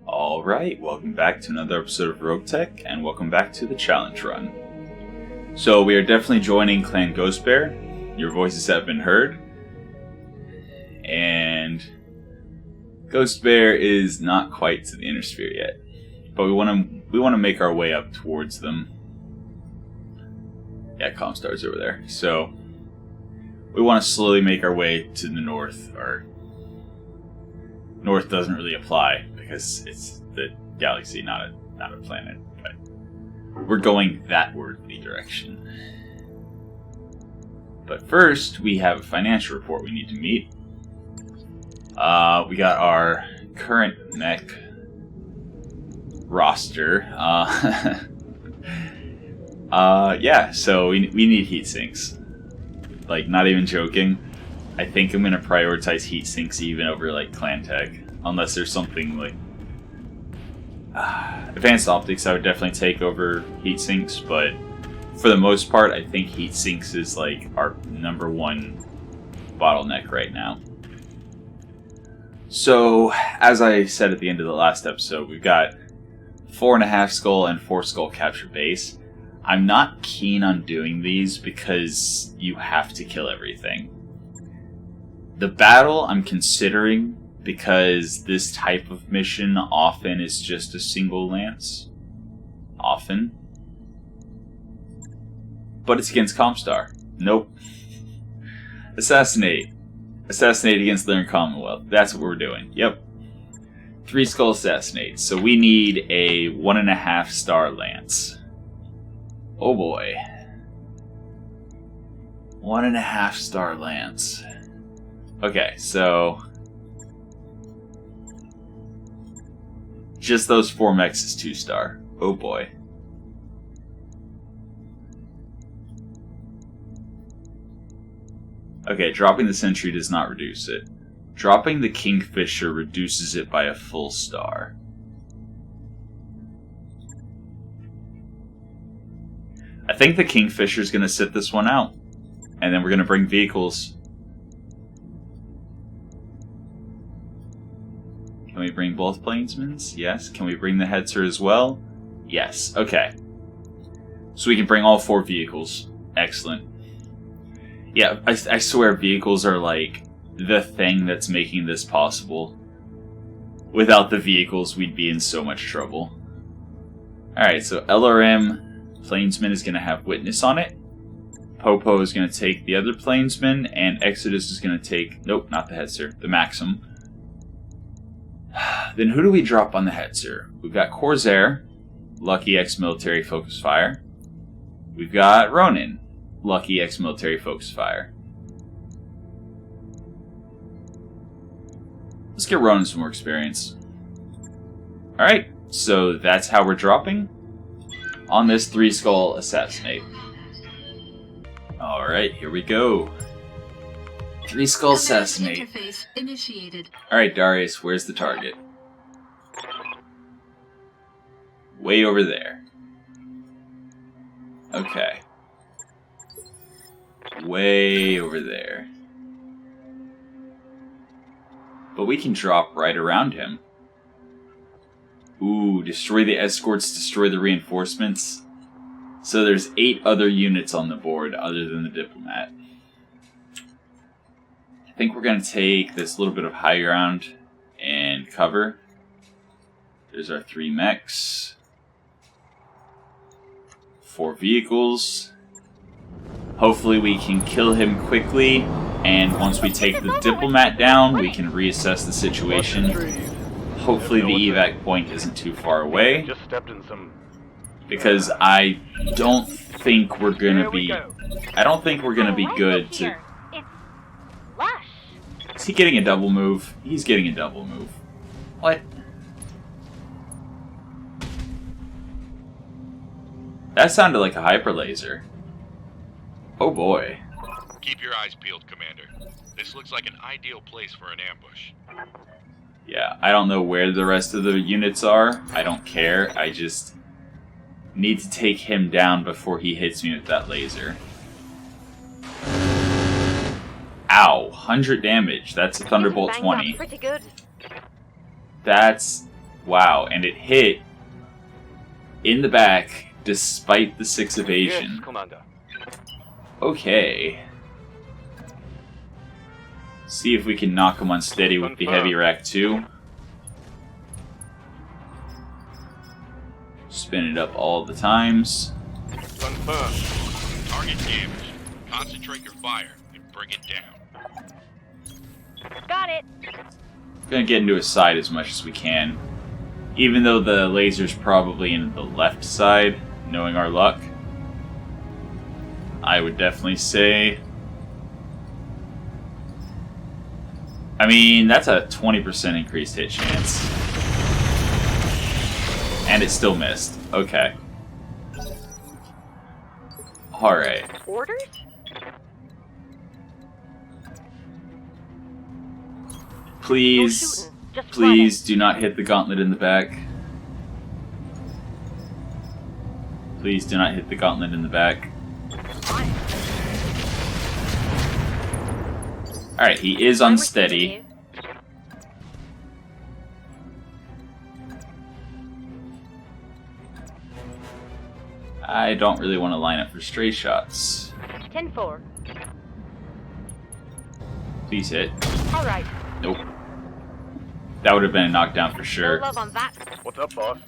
Alright, welcome back to another episode of Roguetech, and welcome back to the challenge run. So we are definitely joining Clan Ghost Bear. Your voices have been heard. And Ghost Bear is not quite to the Inner Sphere yet. But we want to make our way up towards them. Yeah, Comstar's over there. So we want to slowly make our way to the north. Or north doesn't really apply because it's the galaxy, not a planet. But we're going that worldly direction. But first, we have a financial report we need to meet. We got our current mech roster. Yeah, so we need heat sinks. Like, not even joking. I think I'm gonna prioritize heat sinks even over like clan tech, unless there's something like advanced optics. I would definitely take over heat sinks, but for the most part, I think heat sinks is like our number one bottleneck right now. So, as I said at the end of the last episode, we've got 4.5 skull and 4 skull capture base. I'm not keen on doing these because you have to kill everything. The battle I'm considering because this type of mission often is just a single lance. Often. But it's against Comstar. Nope. Assassinate. Assassinate against Learn Commonwealth. That's what we're doing. Yep. 3 skull assassinate. So we need a 1.5 star lance. Oh boy. 1.5 star lance. Okay, so just those 4 mechs is 2 star. Oh boy. Okay, dropping the sentry does not reduce it. Dropping the Kingfisher reduces it by a full star. I think the Kingfisher is going to sit this one out. And then we're going to bring vehicles. Can we bring both Plainsmans? Yes. Can we bring the Hetzer as well? Yes. Okay. So we can bring all 4 vehicles. Excellent. Yeah, I swear vehicles are like the thing that's making this possible. Without the vehicles, we'd be in so much trouble. Alright, so LRM Plainsman is going to have Witness on it. Popo is going to take the other Plainsman, and Exodus is going to take... Nope, not the Hetzer, the Maxim. Then who do we drop on the Hetzer? We've got Corsair, Lucky ex-military focus fire. We've got Ronin, Lucky ex-military focus fire. Let's get Ronin some more experience. Alright, so that's how we're dropping on this 3 skull assassinate. Alright, here we go. 3 skull assassinate. Alright, Darius, where's the target? Way over there. Okay. Way over there. But we can drop right around him. Ooh, destroy the escorts, destroy the reinforcements. So there's 8 other units on the board other than the diplomat. I think we're going to take this little bit of high ground and cover. There's our 3 mechs. 4 vehicles. Hopefully we can kill him quickly, and once we take the diplomat down, we can reassess the situation. Hopefully the evac point isn't too far away, because I don't think we're gonna be good to... Is he getting a double move? He's getting a double move. What? That sounded like a hyper laser. Oh boy. Keep your eyes peeled, Commander. This looks like an ideal place for an ambush. Yeah, I don't know where the rest of the units are. I don't care. I just need to take him down before he hits me with that laser. Ow, 100 damage. That's a Thunderbolt 20. Pretty good. That's Wow, and it hit in the back despite the 6 evasion. Yes, Commander. Okay. See if we can knock him unsteady with the heavy rack too. Spin it up all the times. Confirmed. Target damage. Concentrate your fire and bring it down. Got it. Gonna get into his side as much as we can. Even though the laser's probably in the left side, knowing our luck. I would definitely say... I mean, that's a 20% increased hit chance. And it still missed. Okay. Alright. Orders? Please, please do not hit the gauntlet in the back. Please do not hit the gauntlet in the back. Alright, he is unsteady. I don't really want to line up for stray shots. 10-4. Please hit. Alright. Nope. That would have been a knockdown for sure. No love on that. What's up, boss?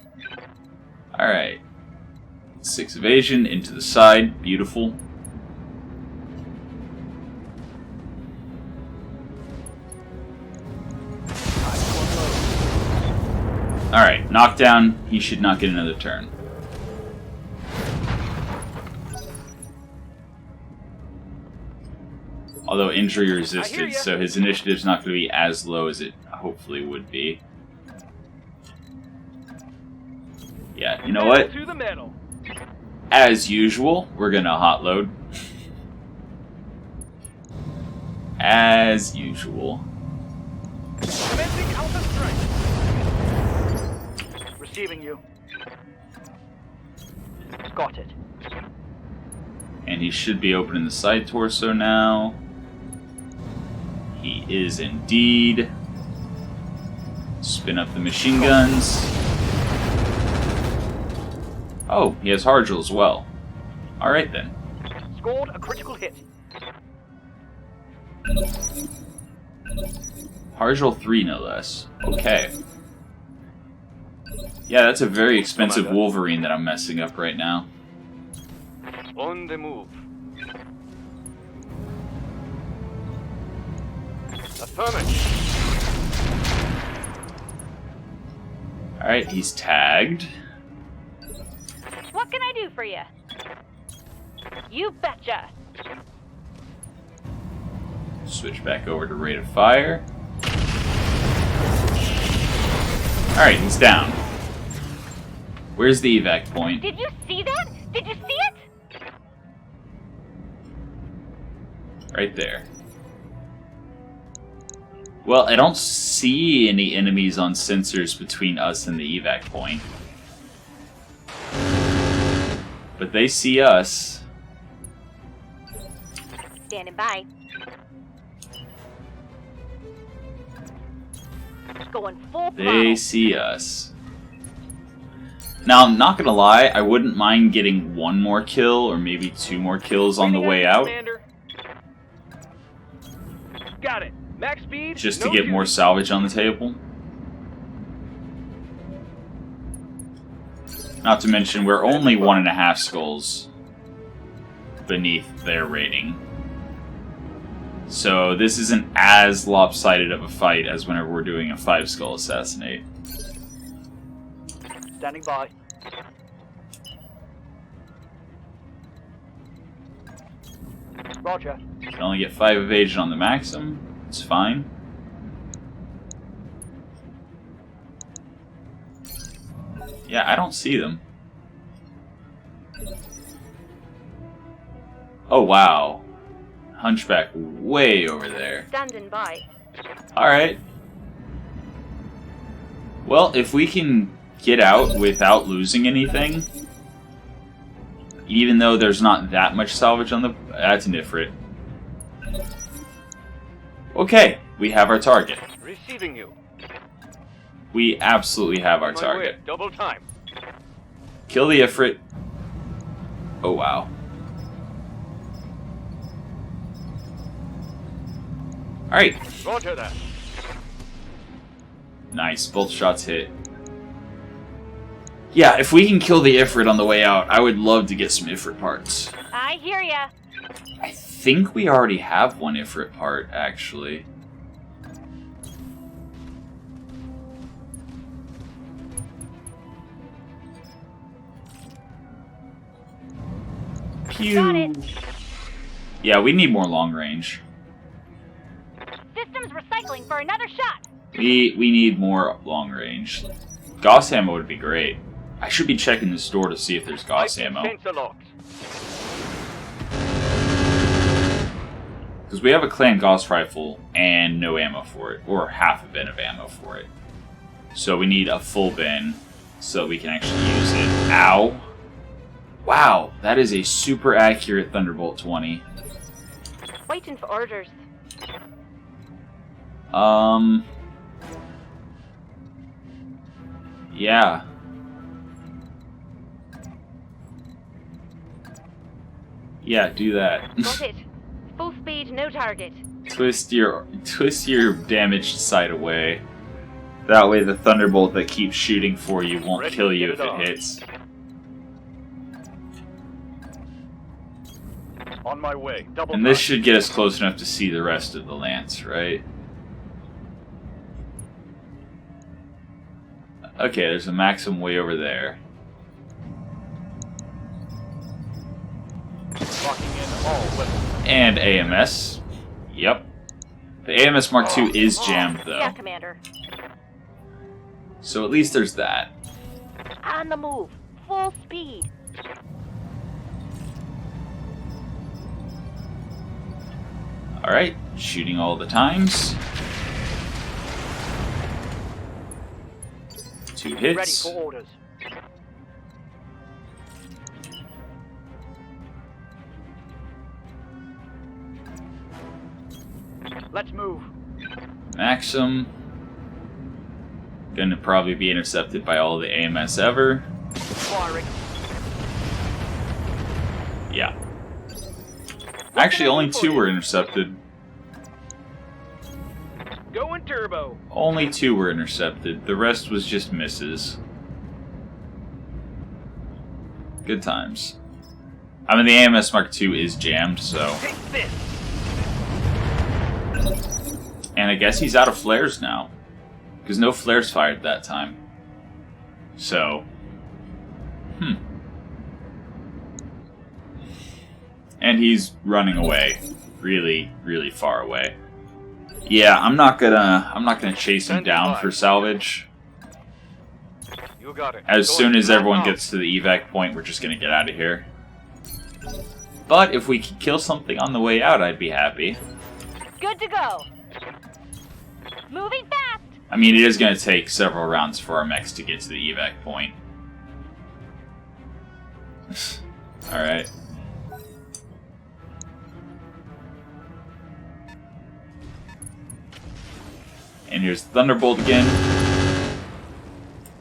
Alright. 6 evasion into the side. Beautiful. Alright, knockdown. He should not get another turn. Although injury resisted, so his initiative's not going to be as low as it hopefully would be. Yeah, you know what? To the middle. As usual, we're going to hot load. As usual. Commencing Alpha strike. Receiving you. Got it. And he should be opening the side torso now. He is indeed. Spin up the machine guns. Oh, he has Harjel as well. Alright then. Scored a critical hit. Harjel 3 no less. Okay. Yeah, that's a very expensive Wolverine that I'm messing up right now. On the move. Affirmative. Alright, he's tagged. What can I do for you? You betcha. Switch back over to rate of fire. Alright, he's down. Where's the evac point? Did you see that? Did you see it? Right there. Well, I don't see any enemies on sensors between us and the evac point. But they see us. Standing by. Going full They throttle. see us. Now, I'm not gonna lie, I wouldn't mind getting one more kill or maybe 2 more kills on the way out. Commander. Got it. Max speed. Just to no get more duty. salvage on the table. Not to mention, we're only 1.5 skulls beneath their rating. So this isn't as lopsided of a fight as whenever we're doing a 5-skull assassinate. Standing by. Roger. You can only get 5 evasion on the maximum. It's fine. Yeah, I don't see them. Oh, wow. Hunchback way over there. Standing by. Alright. Well, if we can get out without losing anything, even though there's not that much salvage on the... That's Nifrit. Okay, we have our target. Receiving you. We absolutely have our On my target. way. Double time. Kill the Ifrit. Oh, wow. Alright. Roger that. Nice. Both shots hit. Yeah, if we can kill the Ifrit on the way out, I would love to get some Ifrit parts. I hear ya. I think we already have one Ifrit part, actually. Pew. Got it. Yeah, we need more long range. Systems recycling for another shot. We need more long range. Gauss ammo would be great. I should be checking the store to see if there's Gauss ammo. Sensor locked. Because we have a clan Gauss rifle and no ammo for it. Or half a bin of ammo for it. So we need a full bin so we can actually use it. Ow. Wow, that is a super accurate Thunderbolt 20. Waiting for orders. Yeah. Yeah, do that. Got it. Full speed, no target. Twist your damaged sight away. That way the Thunderbolt that keeps shooting for you won't Ready, kill you if get it it on. hits. On my way. Double And time. this should get us close enough to see the rest of the lance, right? Okay, there's a Maxim way over there. Locking in all weapons. And AMS. Yep. The AMS Mark II is jammed, Yeah, though. Commander. So at least there's that. On the move. Full speed. Alright, shooting all the times. 2 Ready hits. for orders. Let's move. Maxim. Gonna probably be intercepted by all the AMS ever. Firing. Yeah. Actually, only 2 were intercepted. Going turbo. Only 2 were intercepted. The rest was just misses. Good times. I mean, the AMS Mark II is jammed, so... Take this. And I guess he's out of flares now. Because no flares fired that time. So... And he's running away. Really, really far away. Yeah, I'm not gonna chase him down for salvage. You got it. As Going soon as now. everyone gets to the evac point, we're just gonna get out of here. But if we could kill something on the way out, I'd be happy. Good to go. Moving fast. I mean, it is gonna take several rounds for our mechs to get to the evac point. Alright. And here's Thunderbolt again.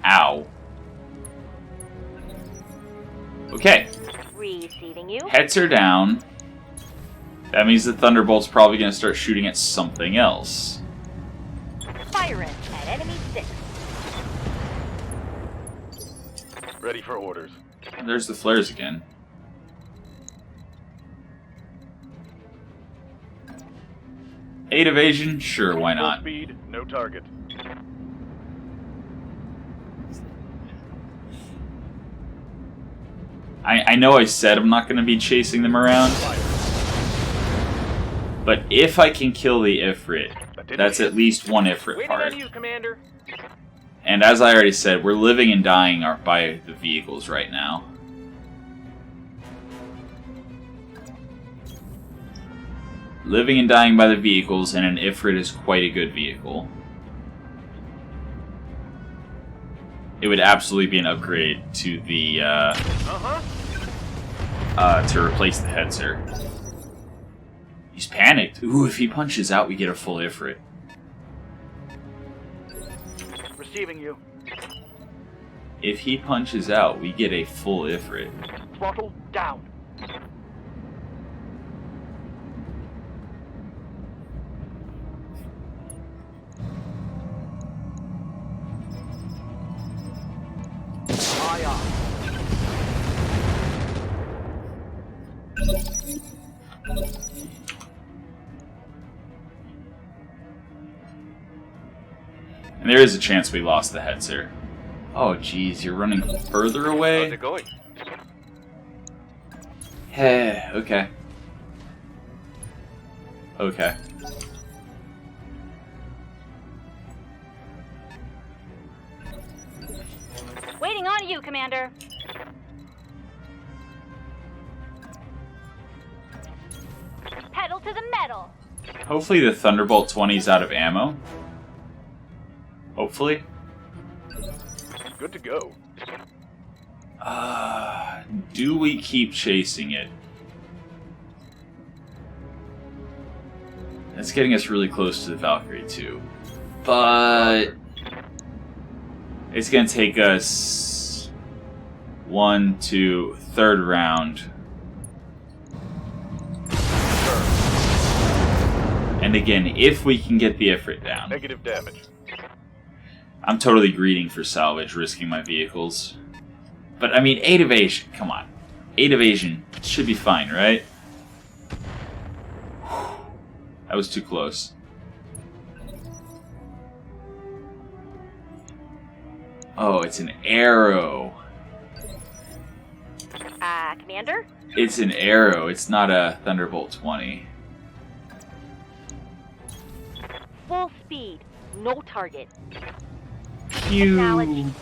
Ow. Okay. Receiving you. Heads are down. That means the Thunderbolt's probably going to start shooting at something else. Firing at enemy 6. Ready for orders. And there's the flares again. Eight evasion? Sure, why Full not? speed, no target. I know I said I'm not going to be chasing them around, but if I can kill the Ifrit, that's at least one Ifrit Waiting part. on you, Commander. And as I already said, we're living and dying by the vehicles right now. Living and dying by the vehicles, and an Ifrit is quite a good vehicle. It would absolutely be an upgrade to the, to replace the Hetzer. He's panicked. Ooh, if he punches out, we get a full Ifrit. receiving you. If he punches out, we get a full ifrit. Throttle down. Eye on. And there is a chance we lost the hetzer. Oh, geez, you're running further How's away? it going? Hey, okay. Okay. Waiting on you, Commander. Pedal to the metal. Hopefully the Thunderbolt 20's out of ammo. Hopefully. Good to go. Do we keep chasing it? That's getting us really close to the Valkyrie too. But it's gonna take us 1, 2, third round. And again, if we can get the Ifrit down. Negative damage. I'm totally greeting for salvage, risking my vehicles. But I mean, 8 evasion, come on. 8 evasion should be fine, right? That was too close. Oh, it's an arrow. Commander? It's an arrow, it's not a Thunderbolt 20. Full speed. No target. Phew. Acknowledged.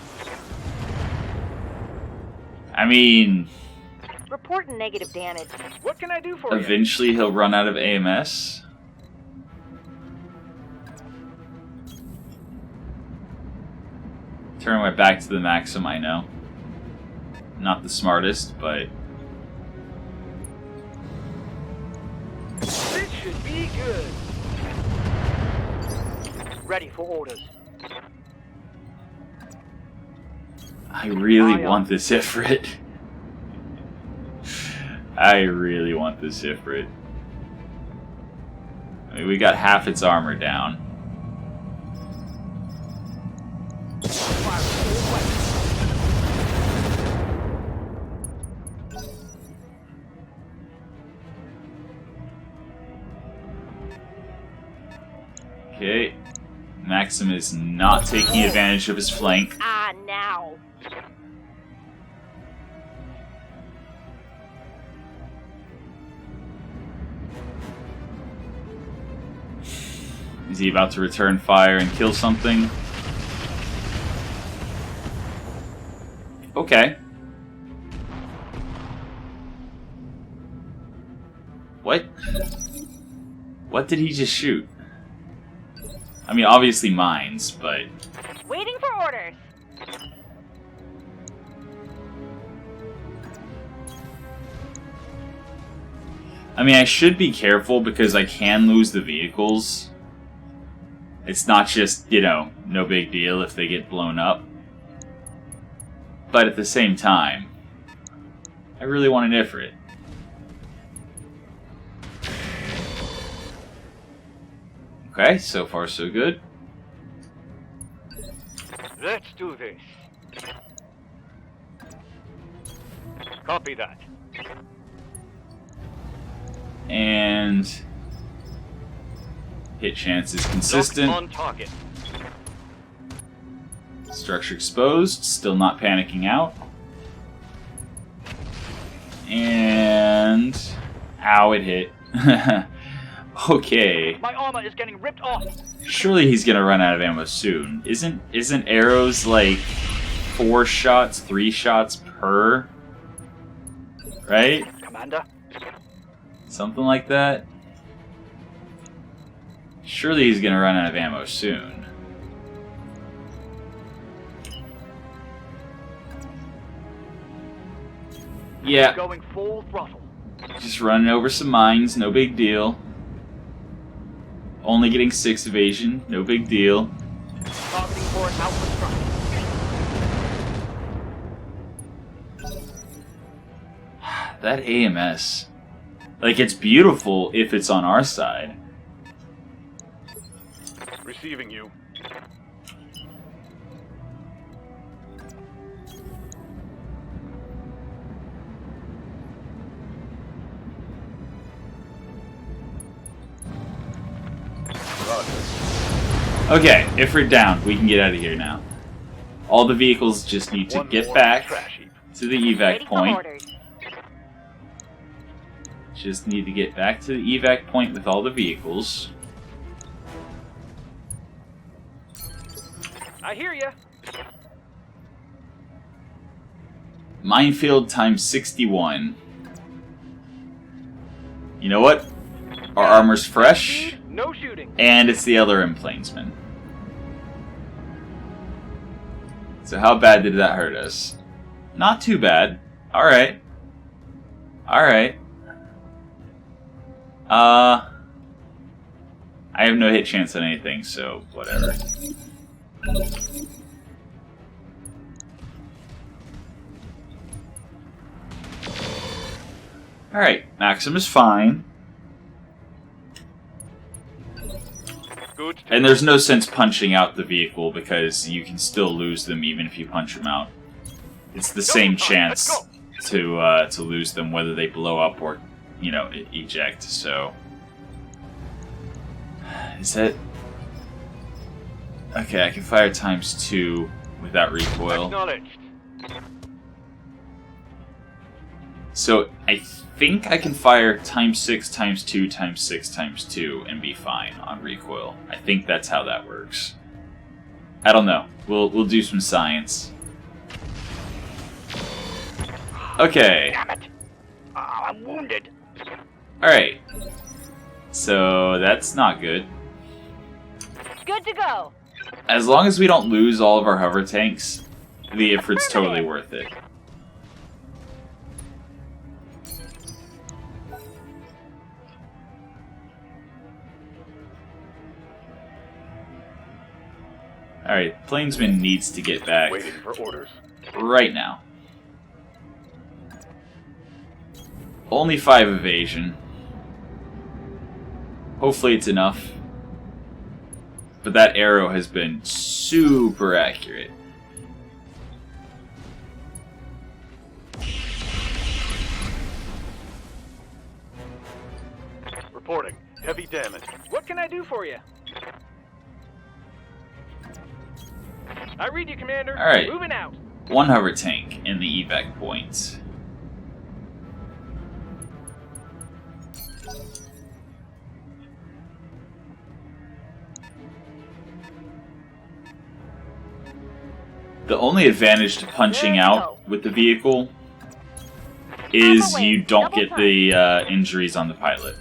I mean, Reporting negative damage. What can I do for you? eventually he'll run out of AMS. Turning my back to the Maxim, I know. Not the smartest, but This should be good. Ready for orders. I really want this Ifrit. I really want this Ifrit. I mean, we got half its armor down. Okay. Maxim is not taking advantage of his flank. Now. Is he about to return fire and kill something? Okay. What? What did he just shoot? I mean, obviously mines, but... Waiting for orders. I mean, I should be careful because I can lose the vehicles. It's not just, you know, no big deal if they get blown up. But at the same time, I really want an Ifrit. Okay, so far so good. Let's do this. Copy that. And hit chance is consistent. Lock on target. Structure exposed, still not panicking out. And ow, it hit. Okay. My armor is getting ripped off. Surely he's gonna run out of ammo soon. Isn't arrows like 4 shots, 3 shots per? Right? Commander. Something like that? Surely he's gonna run out of ammo soon. Yeah, Going full throttle. just running over some mines, no big deal. Only getting 6 evasion, no big deal. Targeting for an outward structure. That AMS. Like, it's beautiful if it's on our side. Receiving you. Okay, if we're down, we can get out of here now. All the vehicles just need to get back to the evac Ready for point. orders. Just need to get back to the evac point with all the vehicles. I hear ya. Minefield times 61. You know what? Our armor's fresh, No shooting. and it's the LRM Plainsman. So how bad did that hurt us? Not too bad. Alright. Alright. I have no hit chance on anything, so whatever. Alright, Maxim is fine. Good. And there's no sense punching out the vehicle because you can still lose them even if you punch them out. It's the same chance to lose them whether they blow up or, you know, eject, so... Is that... Okay, I can fire ×2 without recoil. Acknowledged. So I think I can fire ×6, ×2, ×6, ×2 and be fine on recoil. I think that's how that works. I don't know. We'll do some science. Okay. Damn it. I'm wounded. Alright. So that's not good. Good to go. As long as we don't lose all of our hover tanks, the Ifrit's totally worth it. Alright, Plainsman needs to get back Waiting for orders. right now. Only 5 evasion. Hopefully it's enough. But that arrow has been super accurate. Reporting. Heavy damage. What can I do for you? I read you, Commander. All right. Moving out. 1 hover tank in the evac point. The only advantage to punching out with the vehicle is you don't get the injuries on the pilot.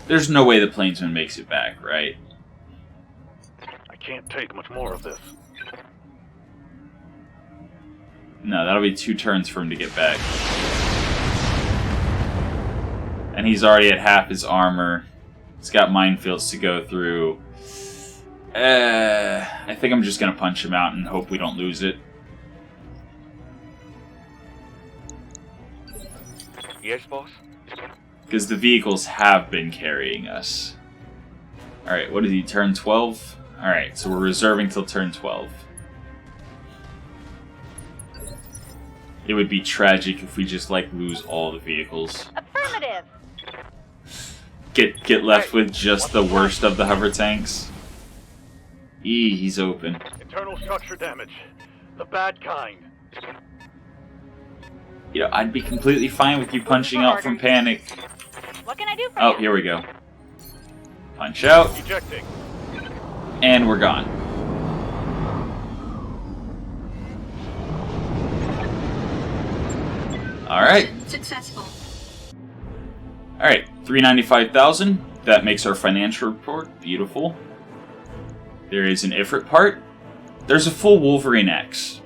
There's no way the Plainsman makes it back, right? I can't take much more of this. No, that'll be 2 turns for him to get back. And he's already at half his armor. He's got minefields to go through. I think I'm just going to punch him out and hope we don't lose it. Yes, boss? Because the vehicles have been carrying us. Alright, what is he, turn 12? Alright, so we're reserving till turn 12. It would be tragic if we just, like, lose all the vehicles. Affirmative. Get left with just the worst of the hover tanks. He's open. Internal structure damage. The bad kind. You know, I'd be completely fine with you punching out from panic. What can I do for Oh, you? here we go. Punch out, Ejecting. and we're gone. Alright. Successful. Alright, 395,000. That makes our financial report. Beautiful. There is an Ifrit part. There's a full Wolverine X.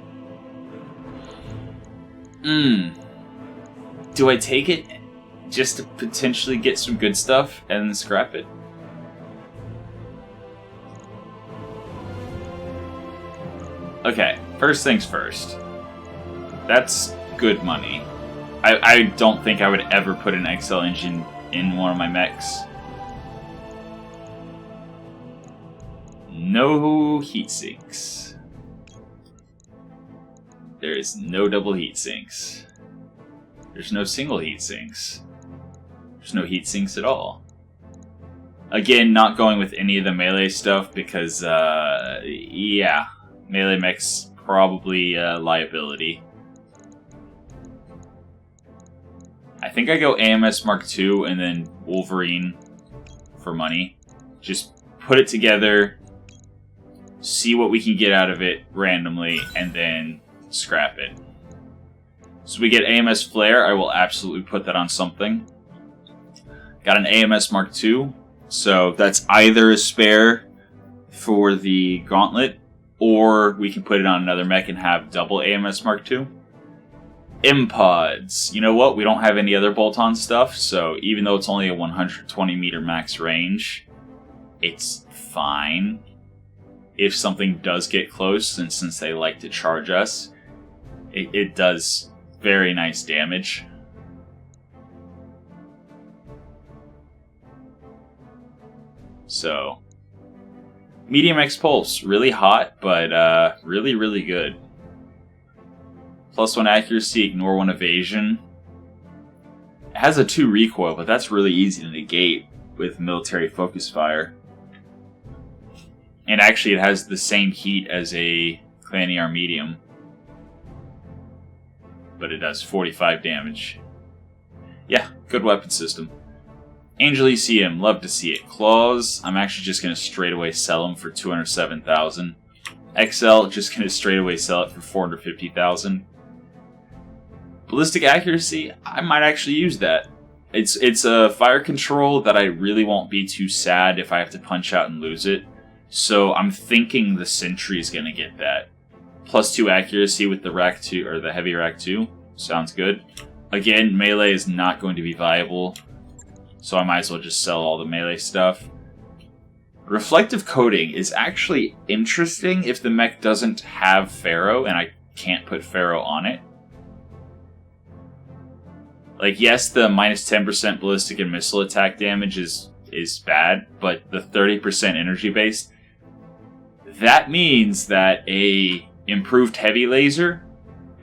Do I take it just to potentially get some good stuff and then scrap it? Okay, first things first. That's good money. I don't think I would ever put an XL engine in one of my mechs. No heat sinks. There is no double heat sinks. There's no single heat sinks. There's no heat sinks at all. Again, not going with any of the melee stuff because, yeah, melee mechs probably liability. I think I go AMS Mark II and then Wolverine for money. Just put it together, see what we can get out of it randomly, and then scrap it. So we get AMS Flare, I will absolutely put that on something. Got an AMS Mark II, so that's either a spare for the Gauntlet, or we can put it on another mech and have double AMS Mark II. Impods. You know what? We don't have any other bolt-on stuff, so even though it's only a 120 meter max range, it's fine. If something does get close, and since they like to charge us, it does very nice damage. So, medium X pulse, really hot, but really, really good. +1 accuracy, ignore 1 evasion. It has a 2 recoil, but that's really easy to negate with military focus fire. And actually, it has the same heat as a Clan ER medium, but it does 45 damage. Yeah, good weapon system. Angel ECM, love to see it. Claws, I'm actually just going to straight away sell them for 207,000. XL, just going to straight away sell it for 450,000. Ballistic accuracy, I might actually use that. It's a fire control that I really won't be too sad if I have to punch out and lose it. So I'm thinking the Sentry is going to get that. +2 accuracy with the Rack 2 or the heavy Rack 2. Sounds good. Again, melee is not going to be viable, so I might as well just sell all the melee stuff. Reflective coating is actually interesting if the mech doesn't have Pharaoh and I can't put Pharaoh on it. Like, yes, the -10% ballistic and missile attack damage is bad, but the 30% energy based, that means that a improved heavy laser,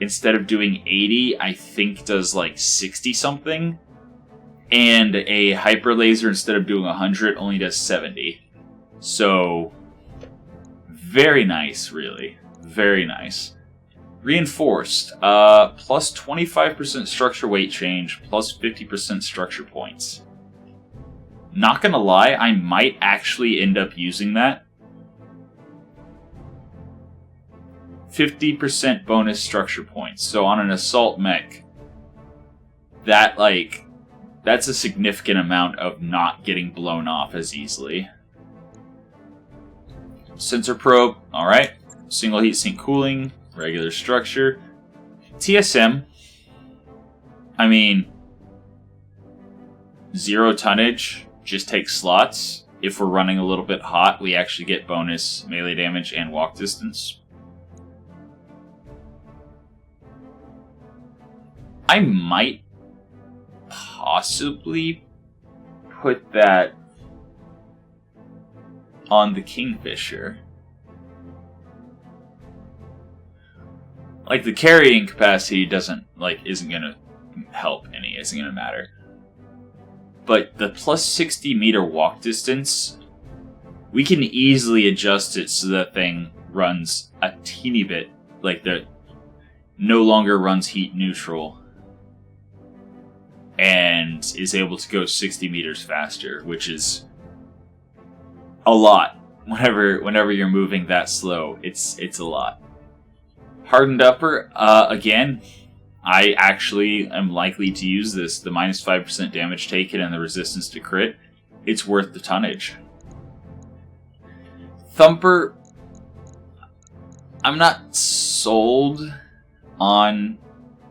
instead of doing 80, I think does like 60 something, and a hyper laser, instead of doing 100, only does 70. So, very nice, really. Very nice. Reinforced, plus 25% structure weight change, plus 50% structure points. Not gonna lie, I might actually end up using that. 50% bonus structure points. So on an assault mech, that's a significant amount of not getting blown off as easily. Sensor probe, alright. Single heat sink cooling, regular structure. TSM, I mean, 0 tonnage, just take slots. If we're running a little bit hot, we actually get bonus melee damage and walk distance. I might possibly put that on the Kingfisher. Like, the carrying capacity isn't gonna help any, isn't gonna matter. But the plus 60 meter walk distance, we can easily adjust it so that thing runs a teeny bit, like no longer runs heat neutral, and is able to go 60 meters faster, which is a lot. Whenever you're moving that slow, it's a lot. Hardened upper, again, I actually am likely to use this. The -5% damage taken and the resistance to crit, it's worth the tonnage. Thumper, I'm not sold on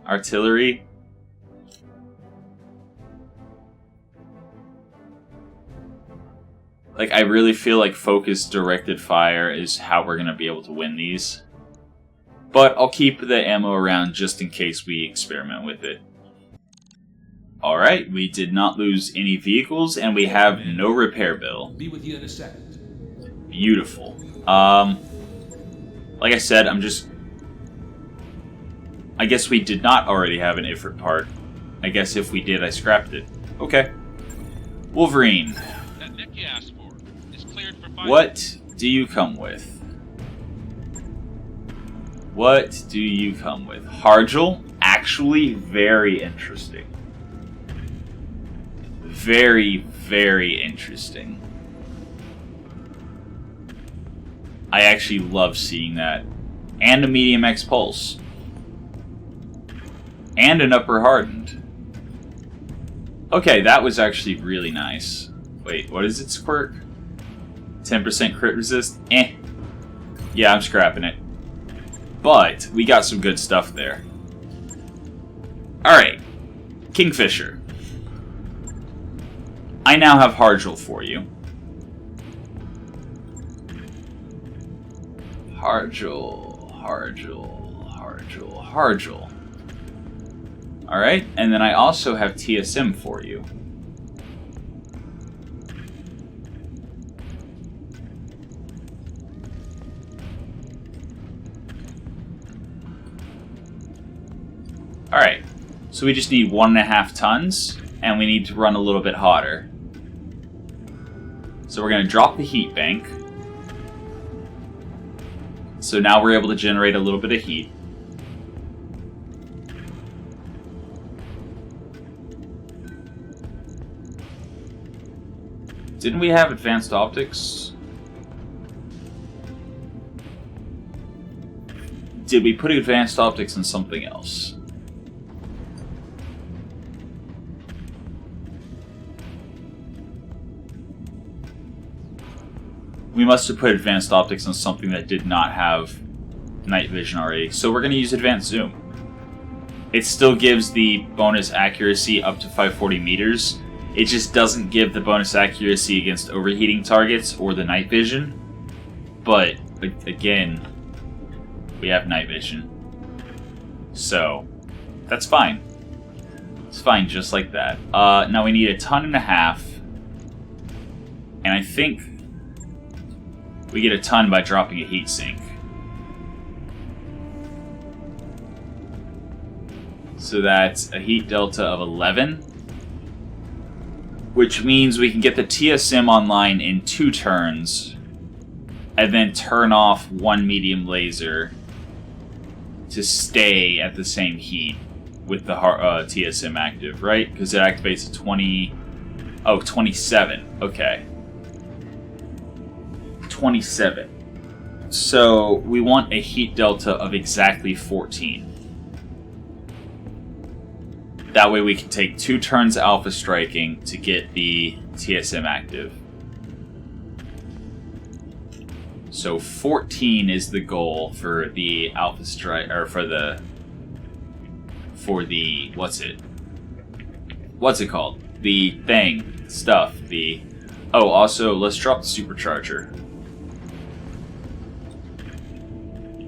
artillery. Like, I really feel like focused directed fire is how we're going to be able to win these. But I'll keep the ammo around just in case we experiment with it. Alright, we did not lose any vehicles, and we have no repair bill. Be with you in a second. Beautiful. Like I said, I guess we did not already have an ifrit part. I guess if we did, I scrapped it. Okay. Wolverine. That Nick you asked for is cleared for 5. What do you come with? What do you come with? Harjel? Actually, very interesting. Very, very interesting. I actually love seeing that. And a medium X pulse. And an upper hardened. Okay, that was actually really nice. Wait, what is its quirk? 10% crit resist? Eh. Yeah, I'm scrapping it. But we got some good stuff there. Alright. Kingfisher. I now have Harjel for you. Harjel. Alright, and then I also have TSM for you. Alright, so we just need 1.5 tons, and we need to run a little bit hotter. So we're going to drop the heat bank. So now we're able to generate a little bit of heat. Didn't we have advanced optics? Did we put advanced optics in something else? We must have put advanced optics on something that did not have night vision already. So we're going to use advanced zoom. It still gives the bonus accuracy up to 540 meters. It just doesn't give the bonus accuracy against overheating targets or the night vision. But, again, we have night vision. So, that's fine. It's fine just like that. Now we need 1.5 tons. And I think we get 1 ton by dropping a heat sink. So that's a heat delta of 11. Which means we can get the TSM online in 2 turns. And then turn off 1 medium laser to stay at the same heat with the TSM active, right? Because it activates at 20... Oh, 27. Okay. 27. So we want a heat delta of exactly 14. That way we can take 2 turns alpha striking to get the TSM active. So 14 is the goal for the alpha strike, or for the what's it called? The thing stuff. Oh, also let's drop the supercharger.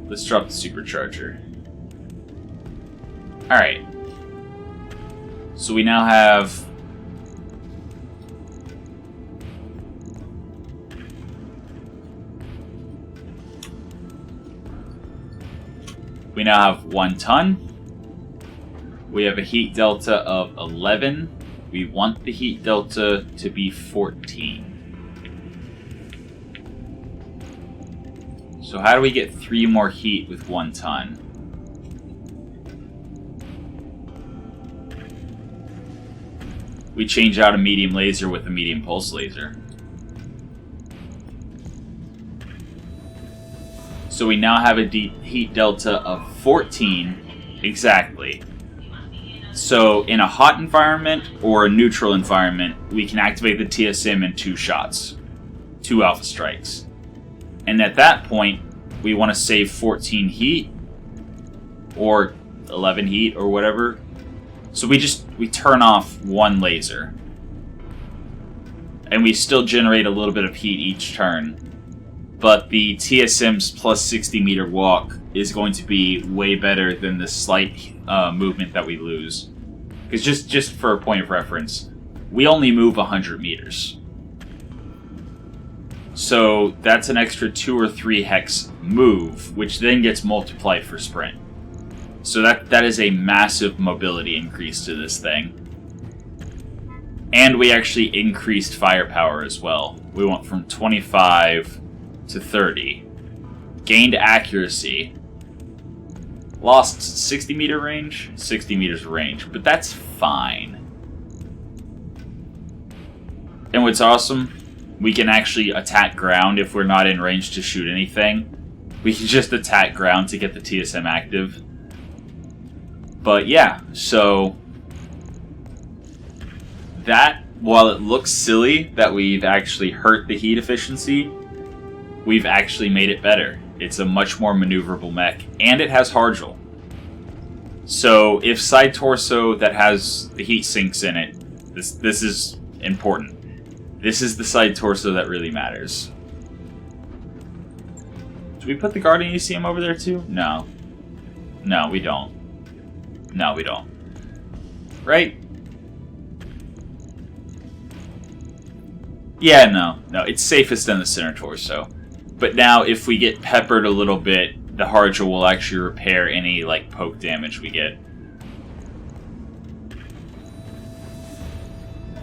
Let's drop the supercharger. All right. So we now have We now have 1 ton. We have a heat delta of 11. We want the heat delta to be 14. So how do we get 3 more heat with 1 ton? We change out a medium laser with a medium pulse laser. So we now have a heat delta of 14 exactly. So in a hot environment or a neutral environment, we can activate the TSM in 2 shots. 2 alpha strikes. And at that point, we want to save 14 heat or 11 heat or whatever. So we turn off 1 laser. And we still generate a little bit of heat each turn. But the TSM's plus 60 meter walk is going to be way better than the slight movement that we lose. Because just for a point of reference, we only move 100 meters. So that's an extra 2 or 3 hex move, which then gets multiplied for sprint. So that is a massive mobility increase to this thing. And we actually increased firepower as well. We went from 25 to 30. Gained accuracy. Lost 60 meter range? 60 meters range, but that's fine. And what's awesome, we can actually attack ground if we're not in range to shoot anything. We can just attack ground to get the TSM active. But yeah, so that, while it looks silly that we've actually hurt the heat efficiency, we've actually made it better. It's a much more maneuverable mech, and it has Harjel. So if side torso that has the heat sinks in it, this is important. This is the side torso that really matters. Do we put the Guardian ECM over there too? No. No, we don't. No, we don't. Right? Yeah, no. No, it's safest in the center torso. But now, if we get peppered a little bit, the Harjel will actually repair any, like, poke damage we get.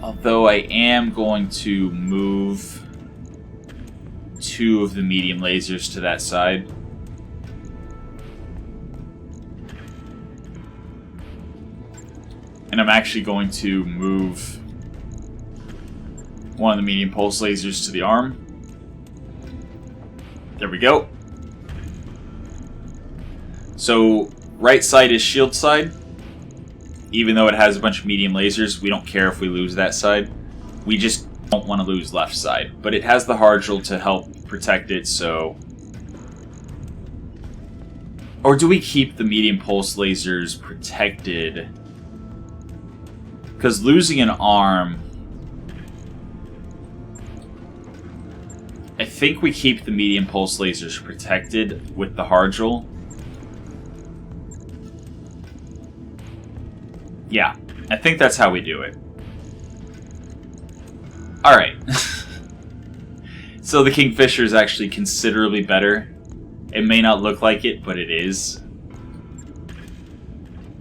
Although I am going to move 2 of the medium lasers to that side. And I'm actually going to move one of the medium pulse lasers to the arm. There we go. So, right side is shield side. Even though it has a bunch of medium lasers, we don't care if we lose that side. We just don't want to lose left side. But it has the Harjel to help protect it, so... Or do we keep the medium pulse lasers protected? Because losing an arm... I think we keep the medium pulse lasers protected with the Harjel. Yeah, I think that's how we do it. Alright. So the Kingfisher is actually considerably better. It may not look like it, but it is.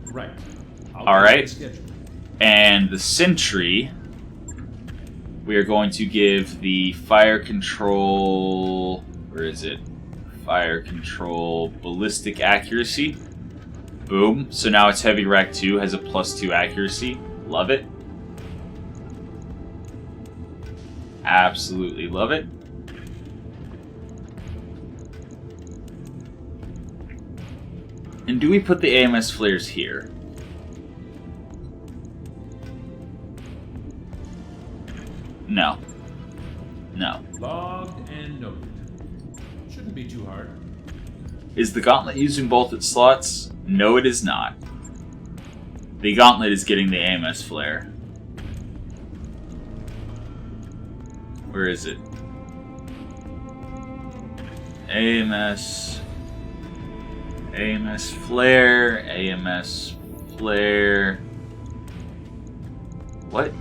Right. Alright. And the Sentry, we are going to give the fire control... Where is it? Fire control ballistic accuracy. Boom. So now its Heavy Rack 2 has a +2 accuracy. Love it. Absolutely love it. And do we put the AMS flares here? No. No. Logged and noted. Shouldn't be too hard. Is the Gauntlet using both its slots? No, it is not. The Gauntlet is getting the AMS flare. Where is it? AMS. AMS flare. AMS flare. What?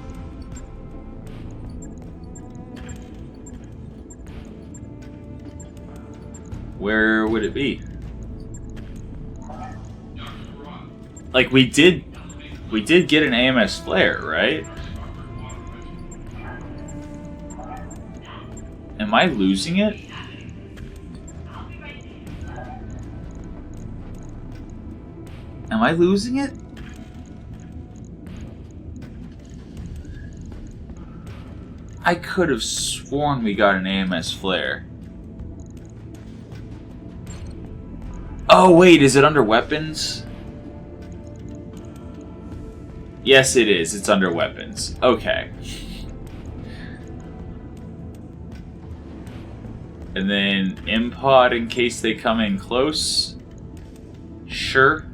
Where would it be? Like, we did get an AMS flare, right? Am I losing it? Am I losing it? I could have sworn we got an AMS flare. Oh wait, is it under weapons? Yes, it is. It's under weapons. Okay. And then Impod in case they come in close. Sure.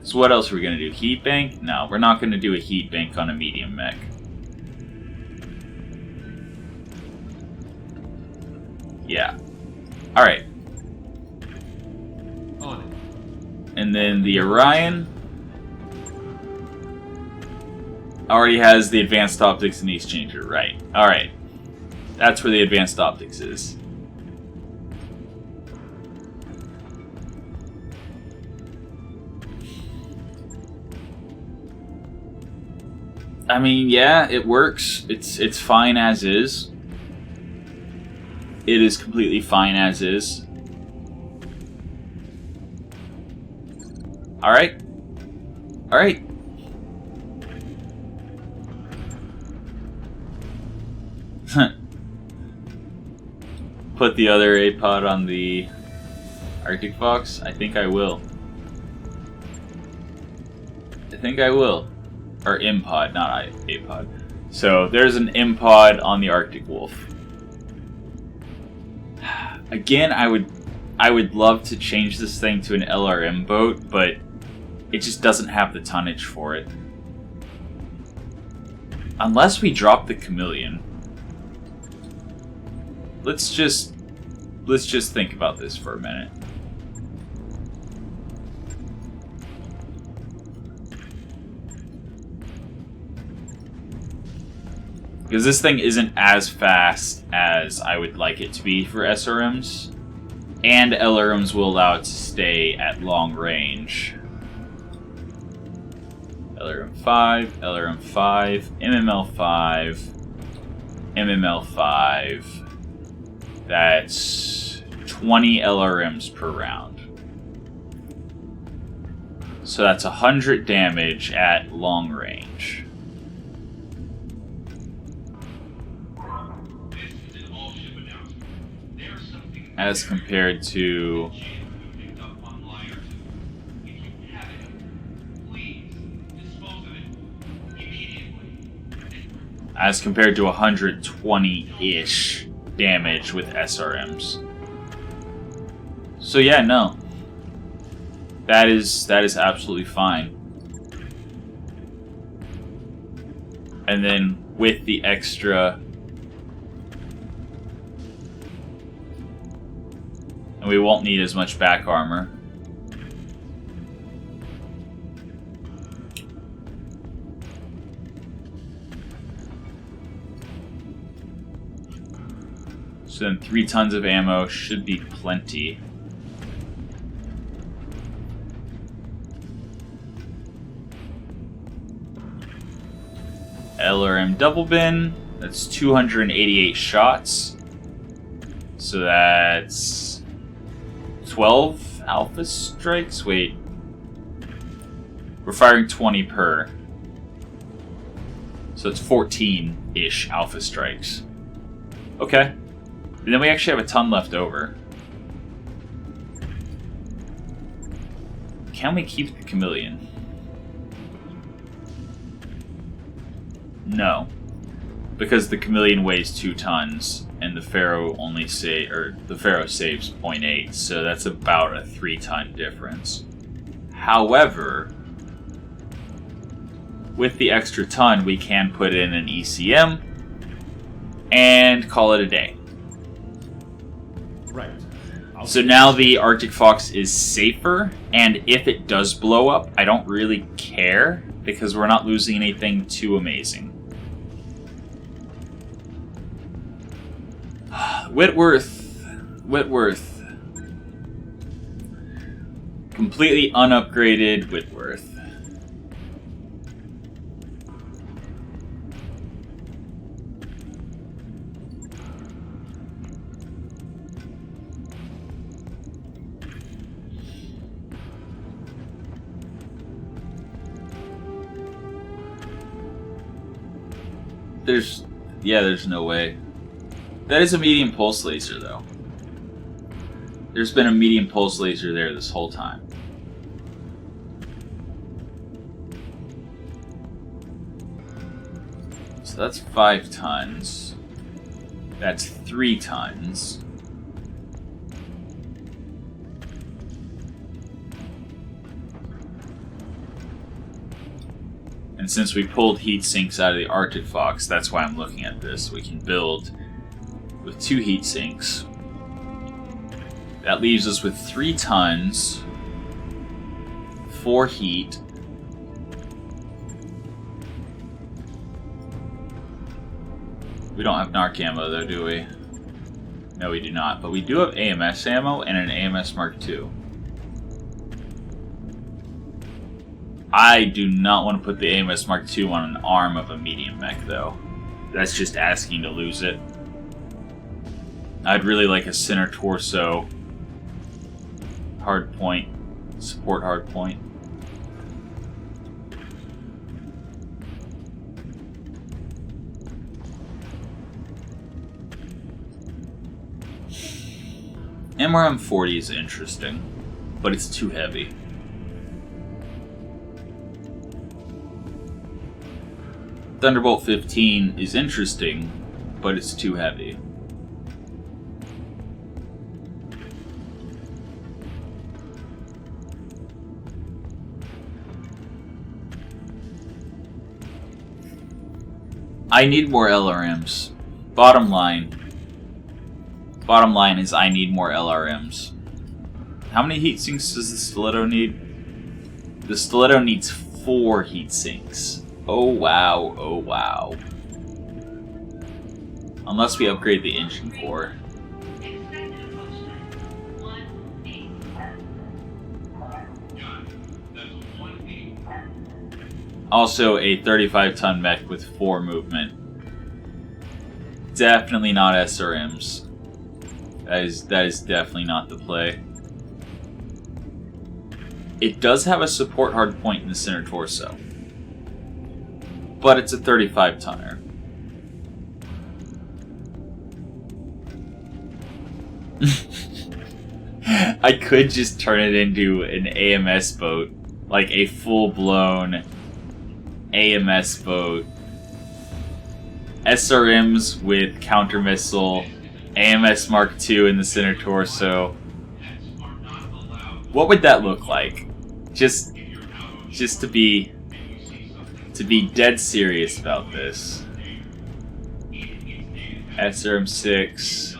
So what else are we going to do? Heat bank? No, we're not going to do a heat bank on a medium mech. Yeah. Alright. On it. And then the Orion already has the advanced optics and the exchanger, right. Alright. That's where the advanced optics is. I mean, yeah, it works. It's fine as is. It is completely fine as is. Alright. Alright. Put the other APOD on the Arctic Fox? I think I will. I think I will. Or IMPOD, not APOD. So there's an IMPOD on the Arctic Wolf. Again, I would love to change this thing to an LRM boat, but it just doesn't have the tonnage for it. Unless we drop the Chameleon. Let's just think about this for a minute. Because this thing isn't as fast as I would like it to be for SRMs. And LRMs will allow it to stay at long range. LRM5, LRM5, MML5, MML5. That's 20 LRMs per round. So that's 100 damage at long range. As compared to as compared to 120-ish damage with SRMs. So yeah, no. That is absolutely fine. And then with the extra, and we won't need as much back armor. So then 3 tons of ammo should be plenty. LRM double bin, that's 288 shots. So that's 12 alpha strikes? Wait. We're firing 20 per. So it's 14-ish alpha strikes. Okay. And then we actually have a ton left over. Can we keep the Chameleon? No. Because the Chameleon weighs 2 tons. And the Pharaoh saves 0.8, so that's about a 3-ton difference. However, with the extra ton, we can put in an ECM and call it a day. Right. So now the Arctic Fox is safer, and if it does blow up, I don't really care because we're not losing anything too amazing. Whitworth. Completely unupgraded Whitworth. There's no way. That is a medium pulse laser, though. There's been a medium pulse laser there this whole time. So that's 5 tons. That's 3 tons. And since we pulled heat sinks out of the Arctic Fox, that's why I'm looking at this. We can build with 2 heat sinks That leaves us with 3 tons, 4 heat. We don't have narc ammo though, do we? No, we do not. But we do have AMS ammo and an AMS Mark II. I do not want to put the AMS Mark II on an arm of a medium mech, though. That's just asking to lose it. I'd really like a center torso hard point, support hard point. MRM-40 is interesting, but it's too heavy. Thunderbolt 15 is interesting, but it's too heavy. I need more LRMs. Bottom line is I need more LRMs. How many heat sinks does the stiletto need? The stiletto needs 4 heat sinks. Oh wow, oh wow. Unless we upgrade the engine core. Also a 35-ton mech with 4 movement. Definitely not SRMs. That is definitely not the play. It does have a support hard point in the center torso, but it's a 35-tonner. I could just turn it into an AMS boat, like a full-blown AMS boat. SRMs with counter missile, AMS Mark II in the center torso. What would that look like? Just to be dead serious about this. SRM6,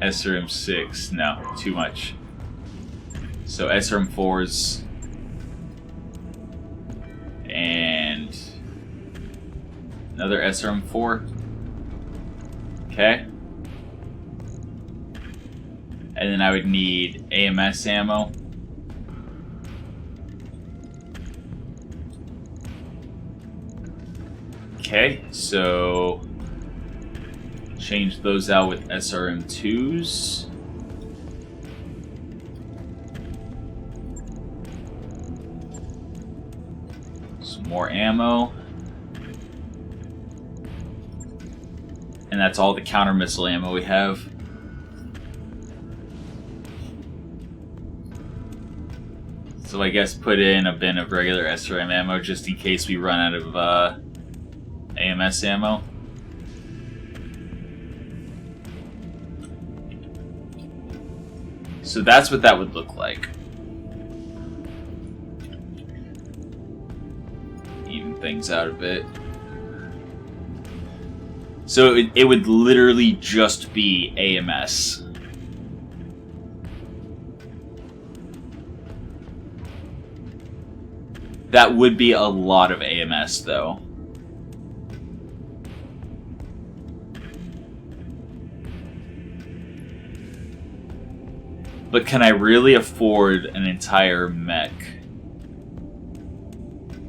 SRM6, no, too much. So SRM4s and another SRM4. Okay. And then I would need AMS ammo. Okay, so change those out with SRM2s. Some more ammo. And that's all the counter missile ammo we have. So I guess put in a bin of regular SRM ammo just in case we run out of AMS ammo. So that's what that would look like. Even things out a bit. So it would literally just be AMS. That would be a lot of AMS though. But can I really afford an entire mech?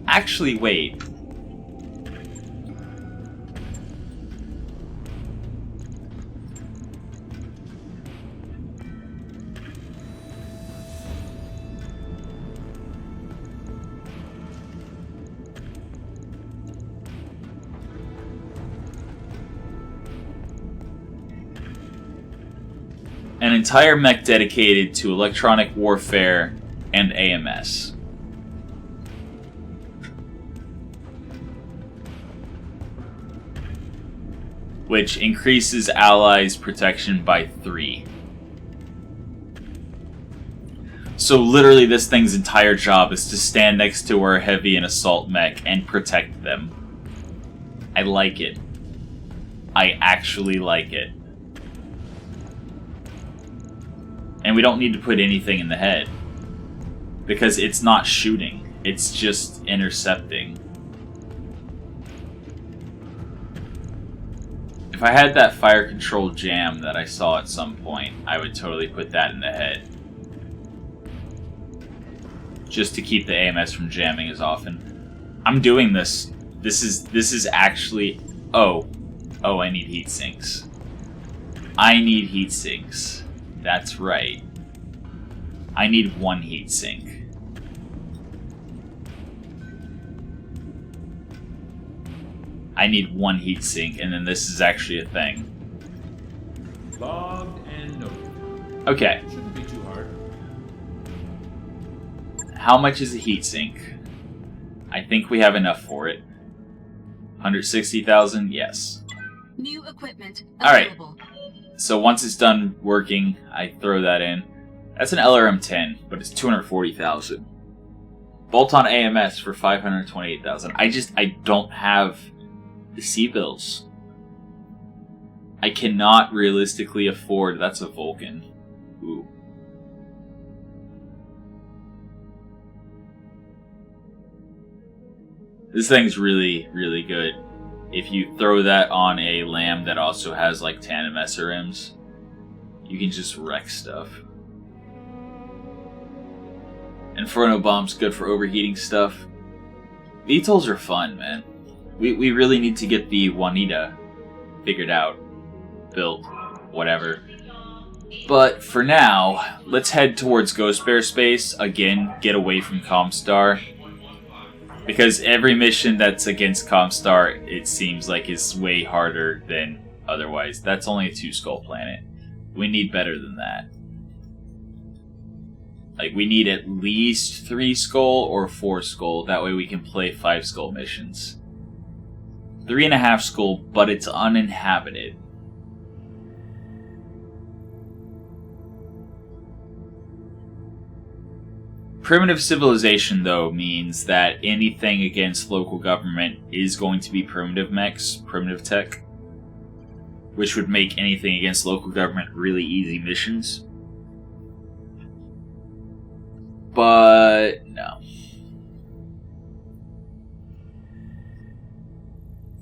Actually, wait. An entire mech dedicated to electronic warfare and AMS. Which increases allies' protection by 3. So literally this thing's entire job is to stand next to our heavy and assault mech and protect them. I like it. I actually like it. And we don't need to put anything in the head. Because it's not shooting. It's just intercepting. If I had that fire control jam that I saw at some point, I would totally put that in the head. Just to keep the AMS from jamming as often. I'm doing this. This is actually... Oh, I need heat sinks. I need heat sinks. That's right. I need one heat sink. I need one heat sink, and then this is actually a thing. Logged and noted. Okay. Shouldn't be too hard. How much is a heat sink? I think we have enough for it. 160,000? Yes. New equipment Alright. available. So once it's done working, I throw that in. That's an LRM-10, but it's 240,000. Bolt-on AMS for 528,000. I don't have the C-bills. I cannot realistically afford... That's a Vulcan. Ooh. This thing's really, really good. If you throw that on a lamb that also has like tandem SRMs, you can just wreck stuff. Inferno Bomb's good for overheating stuff. VTOLs are fun, man. We really need to get the Juanita figured out, built, whatever. But for now, let's head towards Ghost Bear Space. Again, get away from Comstar. Because every mission that's against Comstar, it seems like is way harder than otherwise. That's only a 2-skull planet. We need better than that. Like, we need at least 3-skull or 4-skull. That way we can play 5-skull missions. 3.5-skull, but it's uninhabited. Primitive civilization, though, means that anything against local government is going to be primitive mechs, primitive tech, which would make anything against local government really easy missions. But no.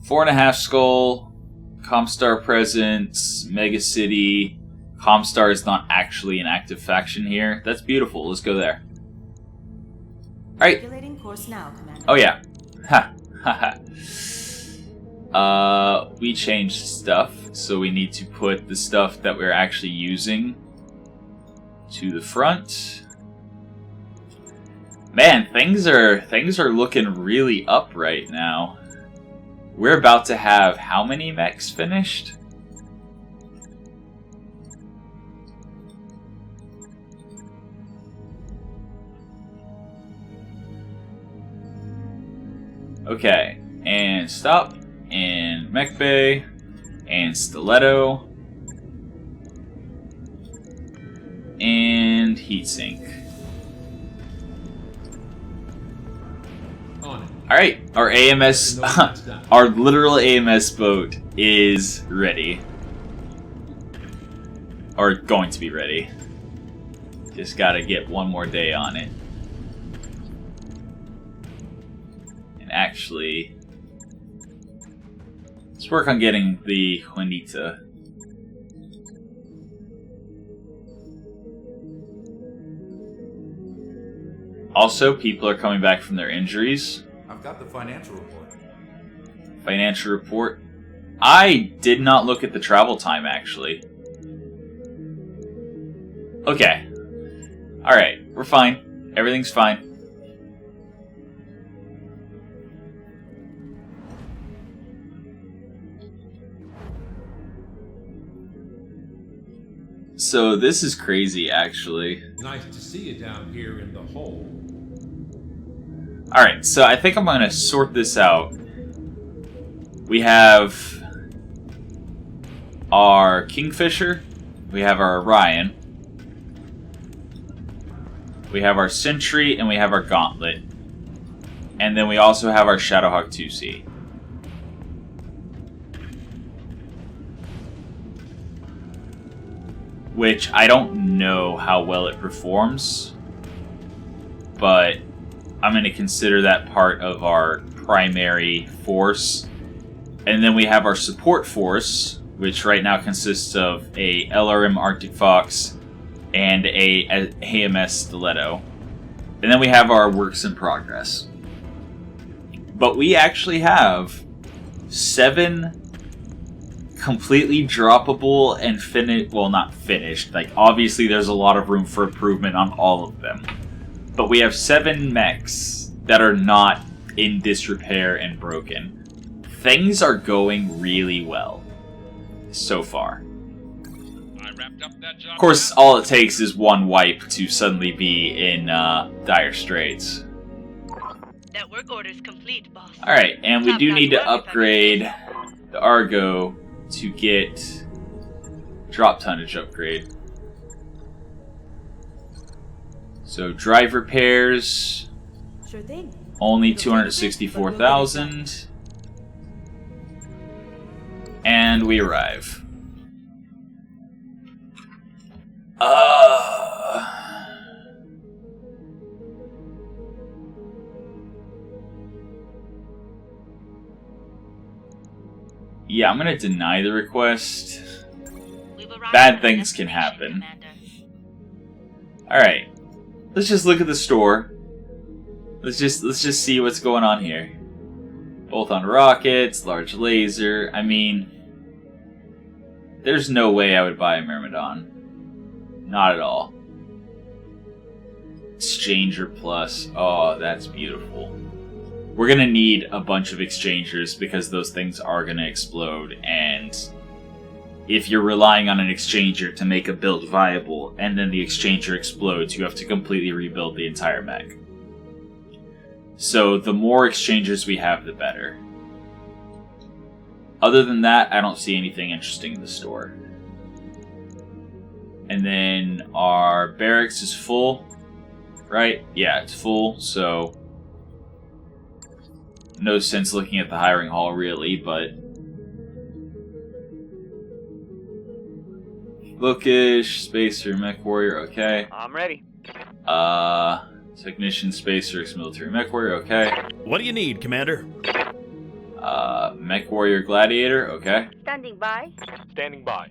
4.5-skull, Comstar presence, Mega City. Comstar is not actually an active faction here. That's beautiful. Let's go there. Alright. Regulating course now, Commander. Oh yeah. Ha. Ha. We changed stuff, so we need to put the stuff that we're actually using to the front. Man, things are looking really up right now. We're about to have how many mechs finished? Okay, and stop, and mech bay, and stiletto, and heatsink. On it. Alright, our AMS, our literal AMS boat is ready. Or going to be ready. Just gotta get one more day on it. And actually, let's work on getting the Juanita. Also, people are coming back from their injuries. I've got the financial report. Financial report. I did not look at the travel time, actually. Okay. Alright, we're fine. Everything's fine. So, this is crazy, actually. Nice to see you down here in the hole. Alright, so I think I'm going to sort this out. We have our Kingfisher. We have our Orion. We have our Sentry, and we have our Gauntlet. And then we also have our Shadowhawk 2C. which I don't know how well it performs, but I'm going to consider that part of our primary force. And then we have our support force, which right now consists of a LRM Arctic Fox and a AMS Stiletto. And then we have our works in progress. But we actually have 7 completely droppable and not finished. Like, obviously there's a lot of room for improvement on all of them. But we have 7 mechs that are not in disrepair and broken. Things are going really well so far. I wrapped up that job. Of course, all it takes is one wipe to suddenly be in dire straits. That work order's complete, boss. Alright, and we do Top-notch need to work, if I may upgrade the Argo to get drop tonnage upgrade. So drive repairs, Sure thing. only 264,000. And we arrive. Yeah, I'm gonna deny the request. We've arrived Bad at the things can destination, happen. Commander. Alright. Let's just look at the store. Let's just see what's going on here. Both on rockets, large laser. I mean, there's no way I would buy a Myrmidon. Not at all. Exchanger plus. Oh, that's beautiful. We're gonna need a bunch of exchangers because those things are gonna explode, and if you're relying on an exchanger to make a build viable and then the exchanger explodes, you have to completely rebuild the entire mech. So the more exchangers we have, the better. Other than that, I don't see anything interesting in the store. And then our barracks is full, right? Yeah, it's full, so no sense looking at the hiring hall really, but Bookish, Spacer, Mech Warrior, okay. I'm ready. Technician, Spacer, ex-military Mech Warrior, okay. What do you need, Commander? Mech Warrior Gladiator, okay. Standing by. Standing by.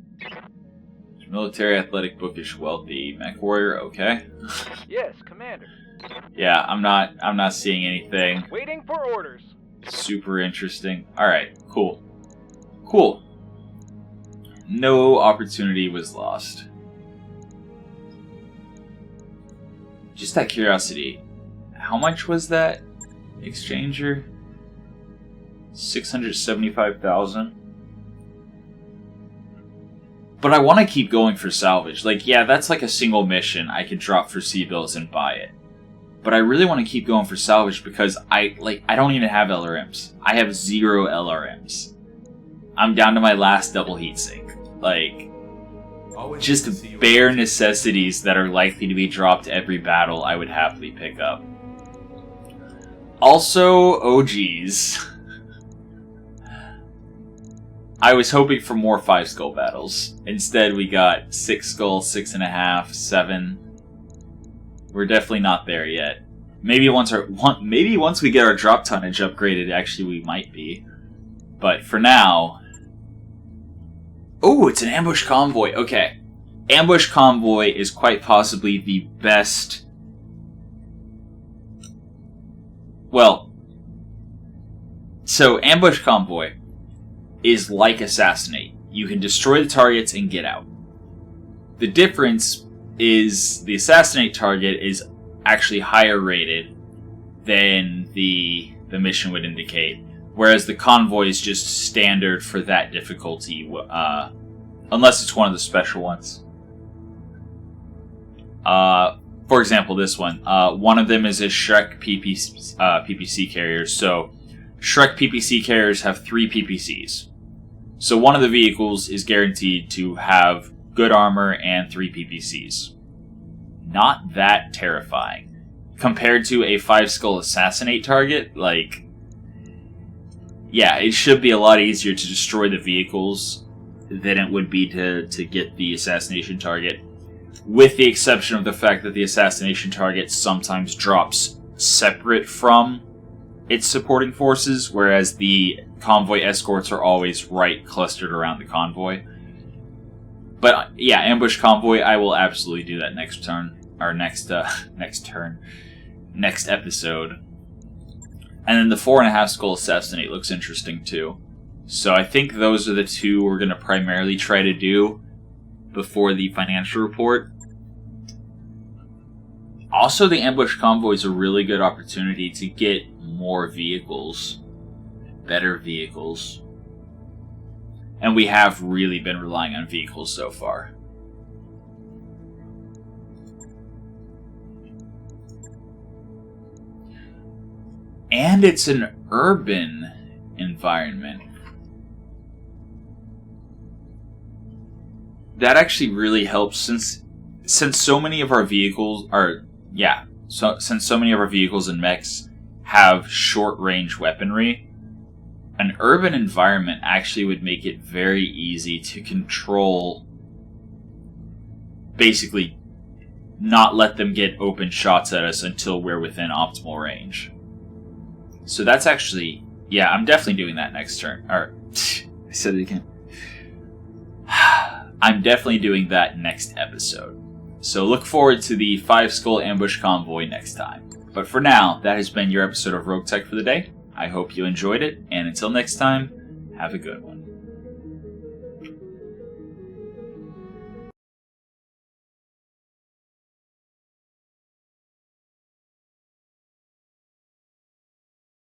Military, Athletic, Bookish, Wealthy, Mech Warrior, okay. Yes, Commander. Yeah, I'm not seeing anything Waiting for orders. super interesting. Alright, cool. Cool. No opportunity was lost. Just out of curiosity, how much was that exchanger? 675,000. But I want to keep going for salvage. Like, yeah, that's like a single mission I could drop for C-bills and buy it. But I really want to keep going for salvage because I don't even have LRMs. I have 0 LRMs. I'm down to my last double heatsink. Like, just bare necessities that are likely to be dropped every battle I would happily pick up. Also, OGs. I was hoping for more 5 skull battles. Instead, we got 6 skull, 6.5, 7. We're definitely not there yet. Maybe once we get our drop tonnage upgraded, actually we might be. But for now... Oh, it's an ambush convoy. Okay. Ambush convoy is quite possibly the best... Well... So, ambush convoy is like Assassinate. You can destroy the targets and get out. The difference is the Assassinate target is actually higher rated than the mission would indicate, whereas the convoy is just standard for that difficulty, unless it's one of the special ones. For example, this one. One of them is a Shrek PPC carrier, so Shrek PPC carriers have 3 PPCs. So one of the vehicles is guaranteed to have good armor and 3 PPCs. Not that terrifying. Compared to a 5 skull Assassinate target, like... Yeah, it should be a lot easier to destroy the vehicles than it would be to get the assassination target, with the exception of the fact that the assassination target sometimes drops separate from its supporting forces, whereas the convoy escorts are always right clustered around the convoy. But yeah, ambush convoy, I will absolutely do that next turn, or next episode. And then the 4.5 skull assassinate looks interesting too. So I think those are the two we're going to primarily try to do before the financial report. Also, the ambush convoy is a really good opportunity to get more vehicles, better vehicles. And we have really been relying on vehicles so far. And it's an urban environment. That actually really helps since so many of our vehicles are since so many of our vehicles and mechs have short range weaponry. An urban environment actually would make it very easy to control, basically not let them get open shots at us until we're within optimal range. So that's actually, yeah, I'm definitely doing that next turn. Or, I said it again. I'm definitely doing that next episode. So look forward to the 5 skull ambush convoy next time. But for now, that has been your episode of Roguetech for the day. I hope you enjoyed it, and until next time, have a good one.